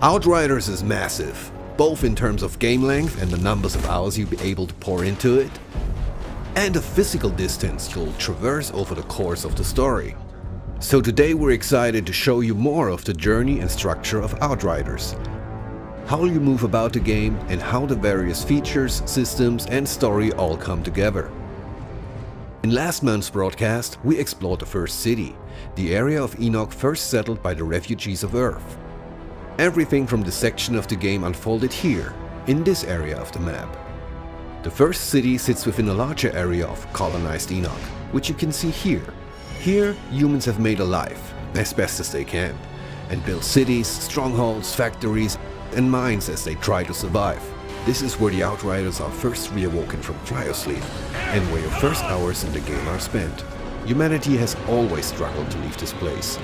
Outriders is massive, both in terms of game length and the numbers of hours you'll be able to pour into it, and the physical distance you'll traverse over the course of the story. So today we're excited to show you more of the journey and structure of Outriders, how you move about the game and how the various features, systems and story all come together. In last month's broadcast, we explored the first city, the area of Enoch first settled by the refugees of Earth. Everything from this section of the game unfolded here, in this area of the map. The first city sits within a larger area of colonized Enoch, which you can see here. Here, humans have made a life, as best as they can, and built cities, strongholds, factories, and mines as they try to survive. This is where the Outriders are first reawoken from cryosleep, and where your first hours in the game are spent. Humanity has always struggled to leave this place,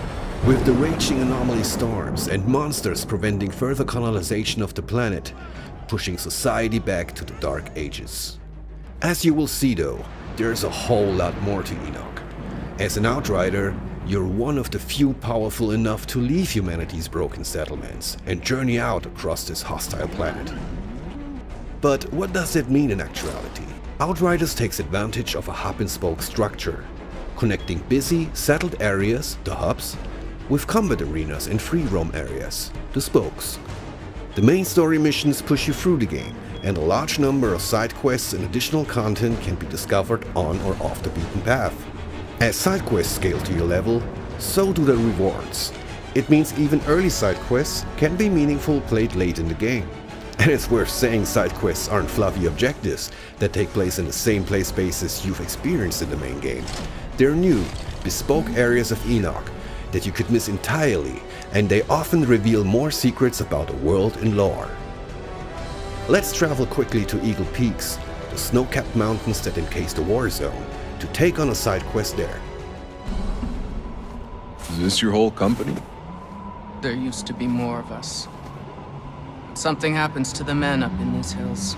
with the raging anomaly storms and monsters preventing further colonization of the planet, pushing society back to the Dark Ages. As you will see though, there's a whole lot more to Enoch. As an Outrider, you're one of the few powerful enough to leave humanity's broken settlements and journey out across this hostile planet. But what does that mean in actuality? Outriders takes advantage of a hub-and-spoke structure, connecting busy, settled areas, the hubs, with combat arenas and free roam areas, the spokes. The main story missions push you through the game, and a large number of side quests and additional content can be discovered on or off the beaten path. As side quests scale to your level, so do the rewards. It means even early side quests can be meaningful played late in the game. And it's worth saying side quests aren't fluffy objectives that take place in the same play spaces you've experienced in the main game. They're new, bespoke areas of Enoch that you could miss entirely, and they often reveal more secrets about the world and lore. Let's travel quickly to Eagle Peaks, the snow-capped mountains that encase the war zone, to take on a side quest there. Is this your whole company? There used to be more of us. Something happens to the men up in these hills.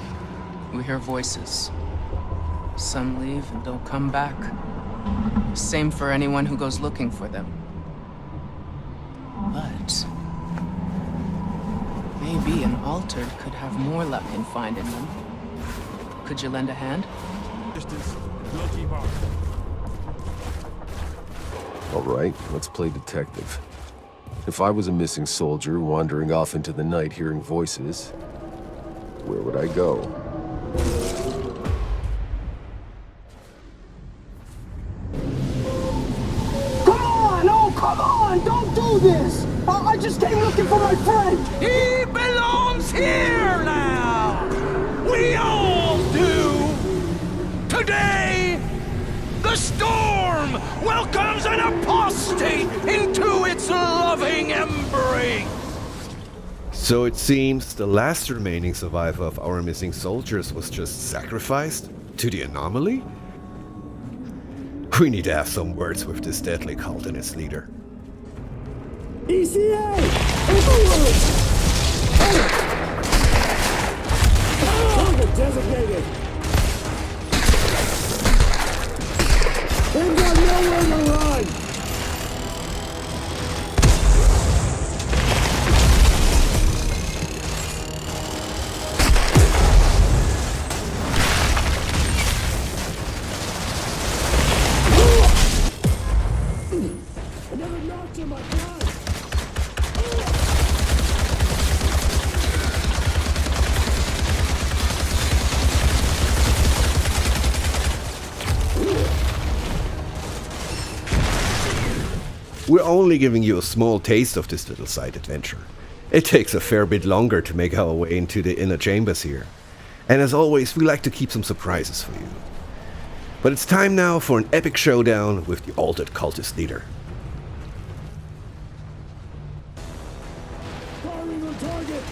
We hear voices. Some leave and don't come back. Same for anyone who goes looking for them. But maybe an altered could have more luck in finding them. Could you lend a hand? All right, let's play detective. If I was a missing soldier wandering off into the night hearing voices, where would I go? Come on! Oh, come on! Don't do this! I just came looking for my friend! He belongs here now! We all do! Today, the storm welcomes an apostate into its loving embrace! So it seems the last remaining survivor of our missing soldiers was just sacrificed to the anomaly? We need to have some words with this deadly cult and its leader. ECA! Overload! Target designated! They've got nowhere to run! I never knocked him, my God! We're only giving you a small taste of this little side adventure. It takes a fair bit longer to make our way into the inner chambers here. And as always, we like to keep some surprises for you. But it's time now for an epic showdown with the altered cultist leader. Firing on target!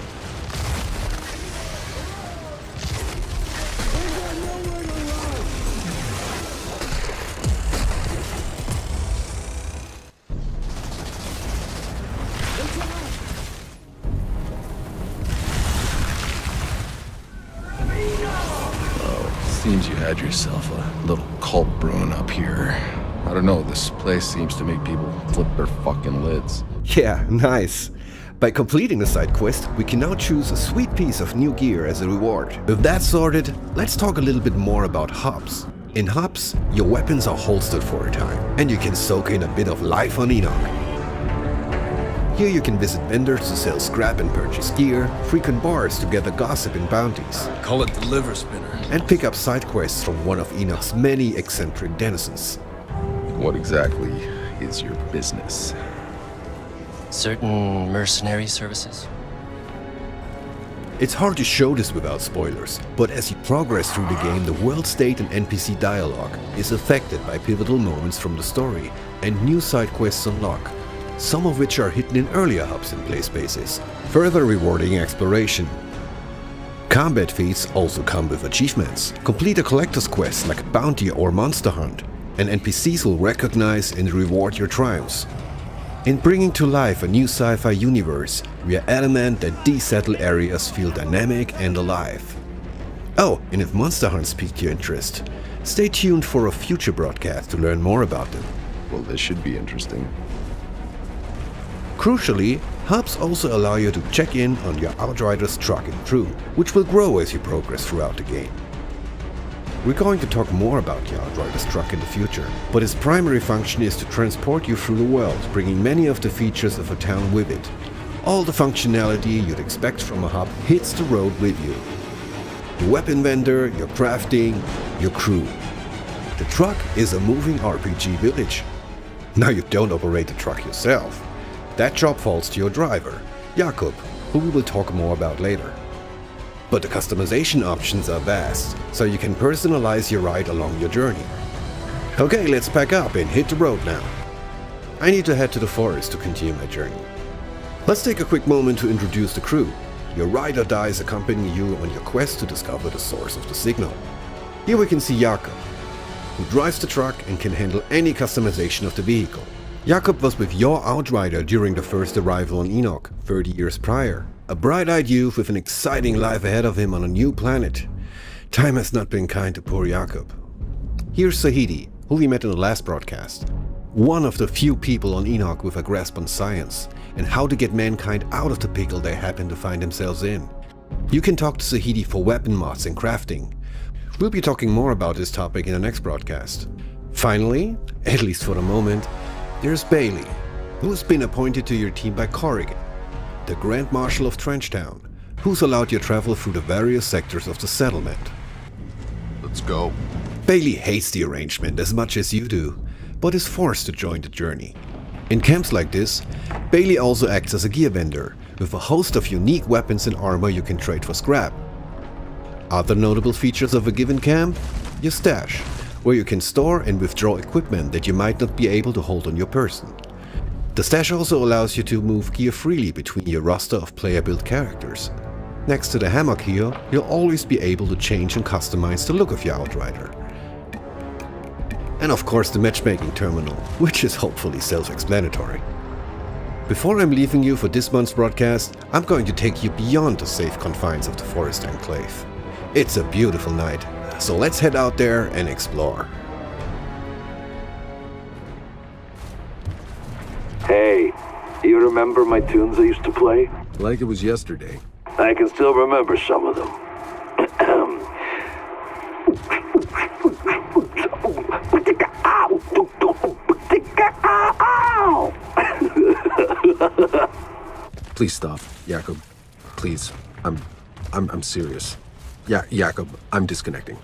They've got nowhere to run! Seems you had yourself a little cult brewing up here. I don't know, this place seems to make people flip their fucking lids. Yeah, nice. By completing the side quest, we can now choose a sweet piece of new gear as a reward. With that sorted, let's talk a little bit more about hubs. In hubs, your weapons are holstered for a time, and you can soak in a bit of life on Enoch. Here you can visit vendors to sell scrap and purchase gear, frequent bars to gather gossip and bounties, Call it the liver spinner. and pick up side quests from one of Enoch's many eccentric denizens. What exactly is your business? Certain mercenary services? It's hard to show this without spoilers, but as you progress through the game, the world state and NPC dialogue is affected by pivotal moments from the story, and new side quests unlock, some of which are hidden in earlier hubs and play spaces, further rewarding exploration. Combat feats also come with achievements. Complete a collector's quest like bounty or monster hunt, and NPCs will recognize and reward your triumphs. In bringing to life a new sci-fi universe, we are adamant that these settled areas feel dynamic and alive. Oh, and if monster hunts piqued your interest, stay tuned for a future broadcast to learn more about them. Well, this should be interesting. Crucially, hubs also allow you to check in on your Outriders truck and crew, which will grow as you progress throughout the game. We're going to talk more about your Outriders truck in the future, but its primary function is to transport you through the world, bringing many of the features of a town with it. All the functionality you'd expect from a hub hits the road with you. Your weapon vendor, your crafting, your crew. The truck is a moving RPG village. Now you don't operate the truck yourself. That job falls to your driver, Jakob, who we will talk more about later. But the customization options are vast, so you can personalize your ride along your journey. Okay, let's pack up and hit the road now. I need to head to the forest to continue my journey. Let's take a quick moment to introduce the crew. Your ride or dies accompany you on your quest to discover the source of the signal. Here we can see Jakob, who drives the truck and can handle any customization of the vehicle. Jakob was with your Outrider during the first arrival on Enoch, 30 years prior. A bright-eyed youth with an exciting life ahead of him on a new planet. Time has not been kind to poor Jakob. Here's Sahidi, who we met in the last broadcast. One of the few people on Enoch with a grasp on science and how to get mankind out of the pickle they happen to find themselves in. You can talk to Sahidi for weapon mods and crafting. We'll be talking more about this topic in the next broadcast. Finally, at least for the moment, there's Bailey, who has been appointed to your team by Corrigan, the Grand Marshal of Trenchtown, who's allowed you travel through the various sectors of the settlement. Let's go. Bailey hates the arrangement as much as you do, but is forced to join the journey. In camps like this, Bailey also acts as a gear vendor, with a host of unique weapons and armor you can trade for scrap. Other notable features of a given camp? Your stash, where you can store and withdraw equipment that you might not be able to hold on your person. The stash also allows you to move gear freely between your roster of player-built characters. Next to the hammock here, you'll always be able to change and customize the look of your Outrider. And of course the matchmaking terminal, which is hopefully self-explanatory. Before I'm leaving you for this month's broadcast, I'm going to take you beyond the safe confines of the Forest Enclave. It's a beautiful night, so let's head out there and explore. Hey, you remember my tunes I used to play? Like it was yesterday. I can still remember some of them. Please stop, Jakob. Please. I'm serious. Yeah, Jakob, I'm disconnecting.